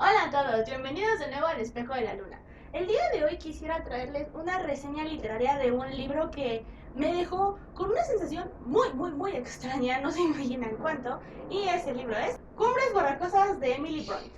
Hola a todos, bienvenidos de nuevo al Espejo de la Luna. El día de hoy quisiera traerles una reseña literaria de un libro que me dejó con una sensación muy extraña, no se imaginan cuánto, y ese libro es Cumbres Borrascosas de Emily Bront.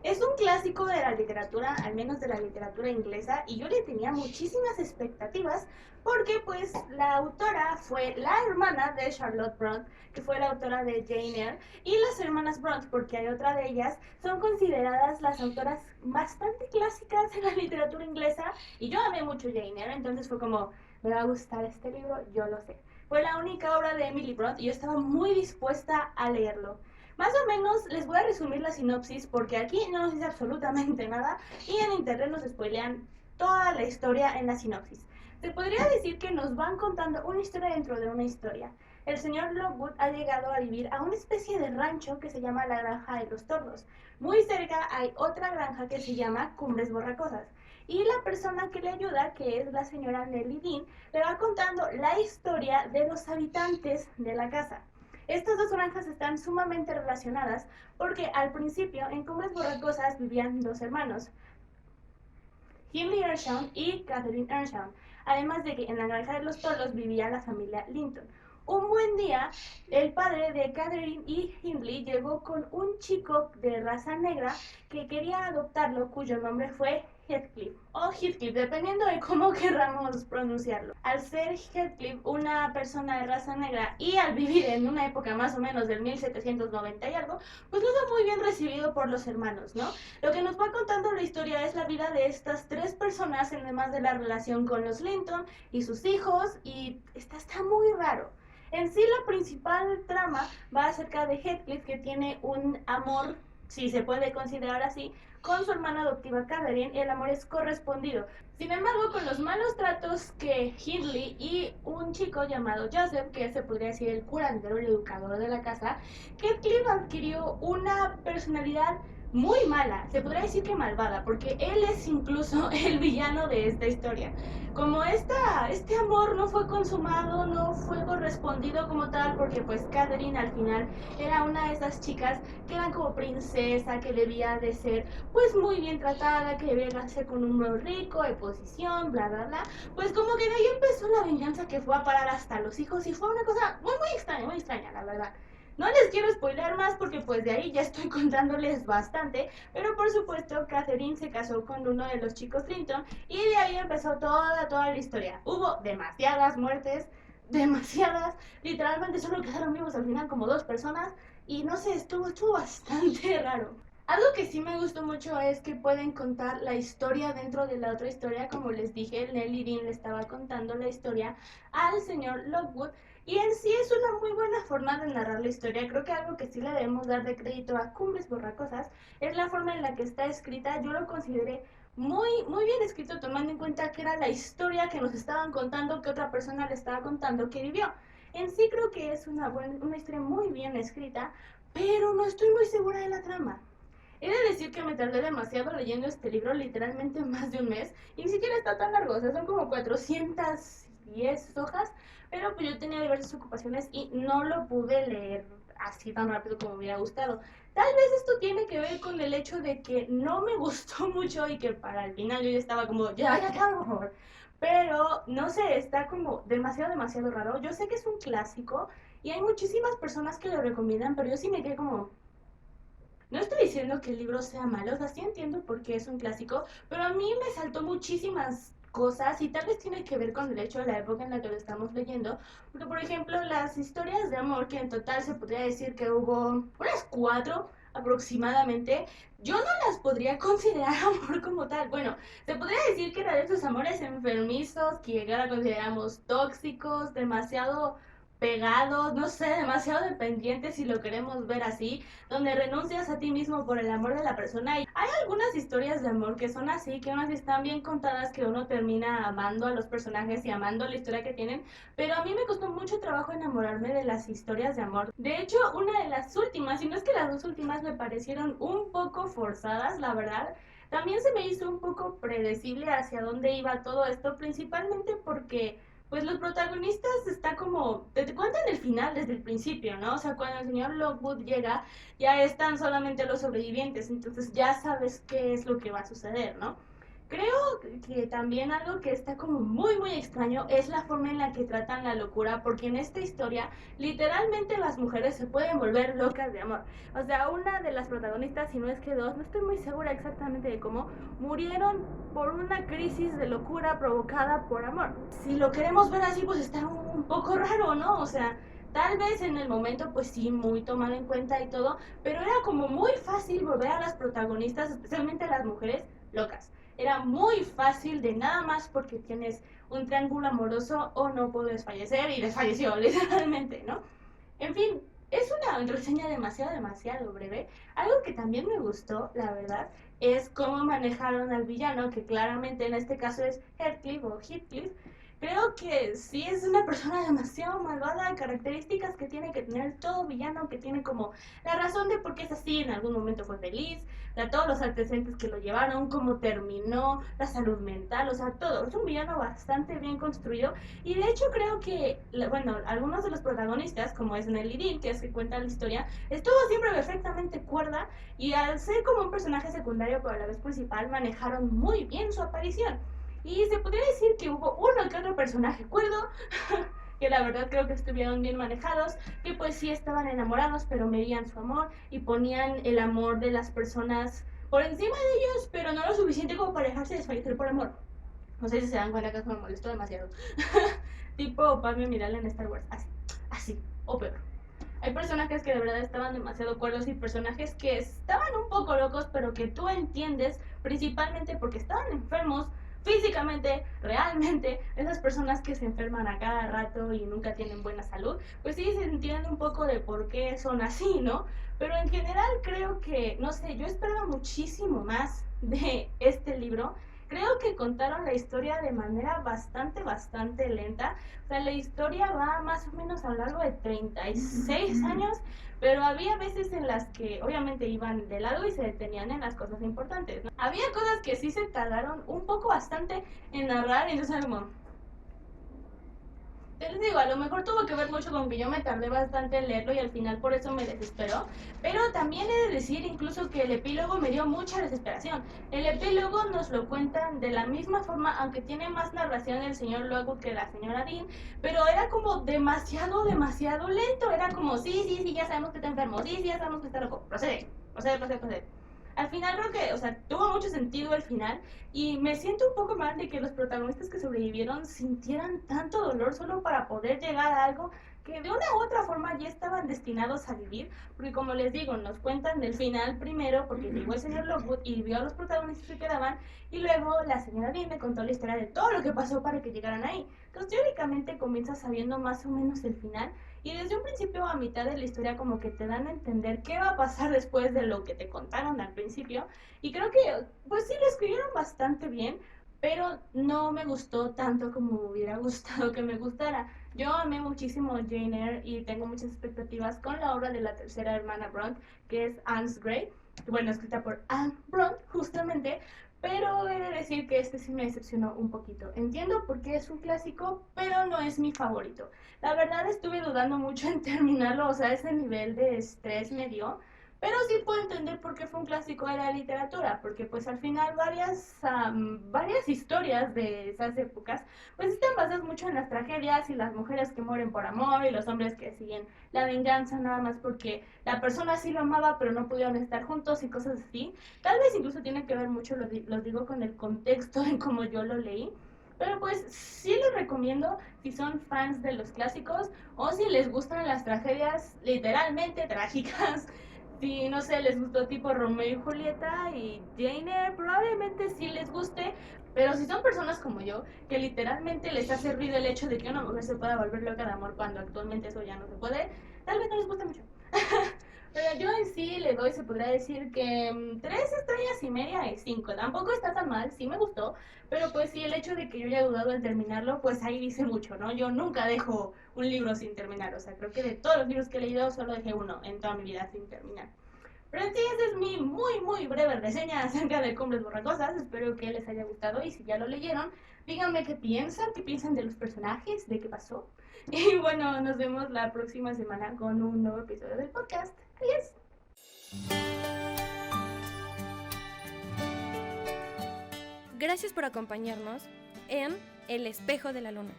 Es un clásico de la literatura, al menos de la literatura inglesa, y yo le tenía muchísimas expectativas porque pues la autora fue la hermana de Charlotte Brontë, que fue la autora de Jane Eyre, y las hermanas Brontë, porque hay otra de ellas, son consideradas las autoras bastante clásicas en la literatura inglesa, y yo amé mucho Jane Eyre, entonces fue como, me va a gustar este libro, yo lo sé. Fue la única obra de Emily Bront y yo estaba muy dispuesta a leerlo. Más o menos les voy a resumir la sinopsis porque aquí no nos dice absolutamente nada y en internet nos spoilean toda la historia en la sinopsis. Se podría decir que nos van contando una historia dentro de una historia. El señor Lockwood ha llegado a vivir a una especie de rancho que se llama la Granja de los Tordos. Muy cerca hay otra granja que se llama Cumbres Borrascosas. Y la persona que le ayuda, que es la señora Nelly Dean, le va contando la historia de los habitantes de la casa. Estas dos granjas están sumamente relacionadas porque al principio en Cumbres Borrascosas vivían dos hermanos, Hindley Earnshaw y Catherine Earnshaw, además de que en la granja de los Tordos vivía la familia Linton. Un buen día, el padre de Catherine y Hindley llegó con un chico de raza negra que quería adoptarlo, cuyo nombre fue Heathcliff, o Heathcliff, dependiendo de cómo querramos pronunciarlo. Al ser Heathcliff una persona de raza negra y al vivir en una época más o menos del 1790 y algo, pues no fue muy bien recibido por los hermanos, ¿no? Lo que nos va contando la historia es la vida de estas tres personas, además de la relación con los Linton y sus hijos, y está muy raro. En sí, la principal trama va acerca de Heathcliff, que tiene un amor, si se puede considerar así, con su hermana adoptiva Catherine, y el amor es correspondido. Sin embargo, con los malos tratos que Hindley y un chico llamado Joseph, que se podría decir el curandero, el educador de la casa, Heathcliff adquirió una personalidad muy mala, se podría decir que malvada, porque él es incluso el villano de esta historia. Como este amor no fue consumado, no fue correspondido como tal, porque pues Catherine al final era una de esas chicas que eran como princesa, que debía de ser pues muy bien tratada, que debía casarse con un hombre rico, de posición, bla, pues como que de ahí empezó la venganza que fue a parar hasta los hijos y fue una cosa muy extraña, la verdad. No les quiero spoiler más porque pues de ahí ya estoy contándoles bastante, pero por supuesto Catherine se casó con uno de los chicos Clinton y de ahí empezó toda la historia. Hubo demasiadas muertes, demasiadas, literalmente solo quedaron vivos al final como dos personas y no sé, estuvo bastante raro. Algo que sí me gustó mucho es que pueden contar la historia dentro de la otra historia, como les dije, Nelly Dean le estaba contando la historia al señor Lockwood y en sí es una muy buena forma de narrar la historia. Creo que algo que sí le debemos dar de crédito a Cumbres Borrascosas es la forma en la que está escrita. Yo lo consideré muy bien escrito, tomando en cuenta que era la historia que nos estaban contando, que otra persona le estaba contando que vivió. En sí creo que es una historia muy bien escrita, pero no estoy muy segura de la trama. He de decir que me tardé demasiado leyendo este libro, literalmente más de un mes, y ni siquiera está tan largo, o sea, son como 410 hojas, pero pues yo tenía diversas ocupaciones y no lo pude leer así tan rápido como me hubiera gustado. Tal vez esto tiene que ver con el hecho de que no me gustó mucho y que para el final yo ya estaba como, ya acabo, por favor. Pero, no sé, está como demasiado raro. Yo sé que es un clásico y hay muchísimas personas que lo recomiendan, pero yo sí me quedé como, no estoy diciendo que el libro sea malo, o sea, sí entiendo por qué es un clásico, pero a mí me saltó muchísimas cosas y tal vez tiene que ver con el hecho de la época en la que lo estamos leyendo, porque por ejemplo las historias de amor, que en total se podría decir que hubo unas cuatro aproximadamente, yo no las podría considerar amor como tal. Bueno, se podría decir que eran de esos amores enfermizos que ahora consideramos tóxicos, demasiado pegados, no sé, demasiado dependientes si lo queremos ver así, donde renuncias a ti mismo por el amor de la persona. Y hay algunas historias de amor que son así, que aún así están bien contadas, que uno termina amando a los personajes y amando la historia que tienen, pero a mí me costó mucho trabajo enamorarme de las historias de amor. De hecho, una de las últimas, y no es que las dos últimas me parecieron un poco forzadas, la verdad, también se me hizo un poco predecible hacia dónde iba todo esto, principalmente porque pues los protagonistas está como, te cuentan el final desde el principio, ¿no? O sea, cuando el señor Lockwood llega, ya están solamente los sobrevivientes, entonces ya sabes qué es lo que va a suceder, ¿no? Creo que también algo que está como muy muy extraño es la forma en la que tratan la locura, porque en esta historia literalmente las mujeres se pueden volver locas de amor. O sea, una de las protagonistas, si no es que dos, no estoy muy segura exactamente de cómo, murieron por una crisis de locura provocada por amor. Si lo queremos ver así, pues está un poco raro, ¿no? O sea, tal vez en el momento, pues sí, muy tomado en cuenta y todo, pero era como muy fácil volver a las protagonistas, especialmente a las mujeres, locas. Era muy fácil de nada más porque tienes un triángulo amoroso o no puedes fallecer y desfalleció, literalmente, ¿no? En fin, es una reseña demasiado breve. Algo que también me gustó, la verdad, es cómo manejaron al villano, que claramente en este caso es Heathcliff o Heathcliff. Creo que sí es una persona demasiado malvada, características que tiene que tener todo villano, que tiene como la razón de por qué es así, en algún momento fue feliz, todos los antecedentes que lo llevaron, cómo terminó, la salud mental, o sea, todo. Es un villano bastante bien construido y de hecho creo que, bueno, algunos de los protagonistas, como es Nelly Dean, que es que cuenta la historia, estuvo siempre perfectamente cuerda y al ser como un personaje secundario pero a la vez principal, manejaron muy bien su aparición. Y se podría decir que hubo uno que otro personaje cuerdo, que la verdad creo que estuvieron bien manejados, que pues sí estaban enamorados, pero medían su amor y ponían el amor de las personas por encima de ellos, pero no lo suficiente como para dejarse desfallecer por amor. No sé si se dan cuenta que eso me molestó demasiado. Tipo Padme Amidala en Star Wars, así, o peor. Hay personajes que de verdad estaban demasiado cuerdos y personajes que estaban un poco locos, pero que tú entiendes principalmente porque estaban enfermos físicamente, realmente. Esas personas que se enferman a cada rato y nunca tienen buena salud, pues sí se entiende un poco de por qué son así, ¿no? Pero en general creo que, no sé, yo esperaba muchísimo más de este libro. Creo que contaron la historia de manera bastante lenta. O sea, la historia va más o menos a lo largo de 36 años, pero había veces en las que obviamente iban de lado y se detenían en las cosas importantes, ¿no? Había cosas que sí se tardaron un poco bastante en narrar, y entonces como, les digo, a lo mejor tuvo que ver mucho con que yo me tardé bastante en leerlo y al final por eso me desesperó. Pero también he de decir incluso que el epílogo me dio mucha desesperación. El epílogo nos lo cuentan de la misma forma, aunque tiene más narración el señor Lockwood que la señora Dean, pero era como demasiado lento. Era como, sí, ya sabemos que está enfermo, sí, ya sabemos que está loco, procede. Al final creo que, o sea, tuvo mucho sentido el final y me siento un poco mal de que los protagonistas que sobrevivieron sintieran tanto dolor solo para poder llegar a algo que de una u otra forma ya estaban destinados a vivir, porque como les digo, nos cuentan del final primero porque llegó el señor Lockwood y vio a los protagonistas que quedaban y luego la señora Dean me contó la historia de todo lo que pasó para que llegaran ahí. Entonces teóricamente comienzas sabiendo más o menos el final y desde un principio a mitad de la historia como que te dan a entender qué va a pasar después de lo que te contaron al principio. Y creo que pues sí lo escribieron bastante bien, pero no me gustó tanto como me hubiera gustado que me gustara. Yo amé muchísimo Jane Eyre y tengo muchas expectativas con la obra de la tercera hermana Bront, que es Anne's Grey, bueno, escrita por Anne Bront justamente, pero he de decir que este sí me decepcionó un poquito. Entiendo por qué es un clásico, pero no es mi favorito. La verdad estuve dudando mucho en terminarlo, o sea, ese nivel de estrés me dio. Pero sí puedo entender por qué fue un clásico de la literatura, porque pues al final varias historias de esas épocas pues están basadas mucho en las tragedias y las mujeres que mueren por amor y los hombres que siguen la venganza nada más porque la persona sí lo amaba pero no pudieron estar juntos y cosas así. Tal vez incluso tiene que ver mucho, lo digo con el contexto en cómo yo lo leí. Pero pues sí les recomiendo si son fans de los clásicos o si les gustan las tragedias literalmente trágicas. Si no sé, les gustó tipo Romeo y Julieta y Jane Eyre, probablemente sí les guste. Pero si son personas como yo, que literalmente les hace ruido el hecho de que una mujer se pueda volver loca de amor cuando actualmente eso ya no se puede, tal vez no les guste mucho. Pero yo en sí le doy, se podría decir que 3 estrellas y media y 5. Tampoco está tan mal, sí me gustó. Pero pues sí, el hecho de que yo haya dudado en terminarlo, pues ahí dice mucho, ¿no? Yo nunca dejo un libro sin terminar. O sea, creo que de todos los libros que he leído, solo dejé uno en toda mi vida sin terminar. Pero en sí, esa es mi muy breve reseña acerca de Cumbres Borrascosas. Espero que les haya gustado y si ya lo leyeron, díganme qué piensan de los personajes, de qué pasó. Y bueno, nos vemos la próxima semana con un nuevo episodio del podcast. Adiós. Gracias por acompañarnos en El Espejo de la Luna.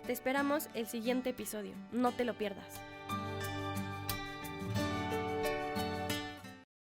Te esperamos el siguiente episodio, no te lo pierdas.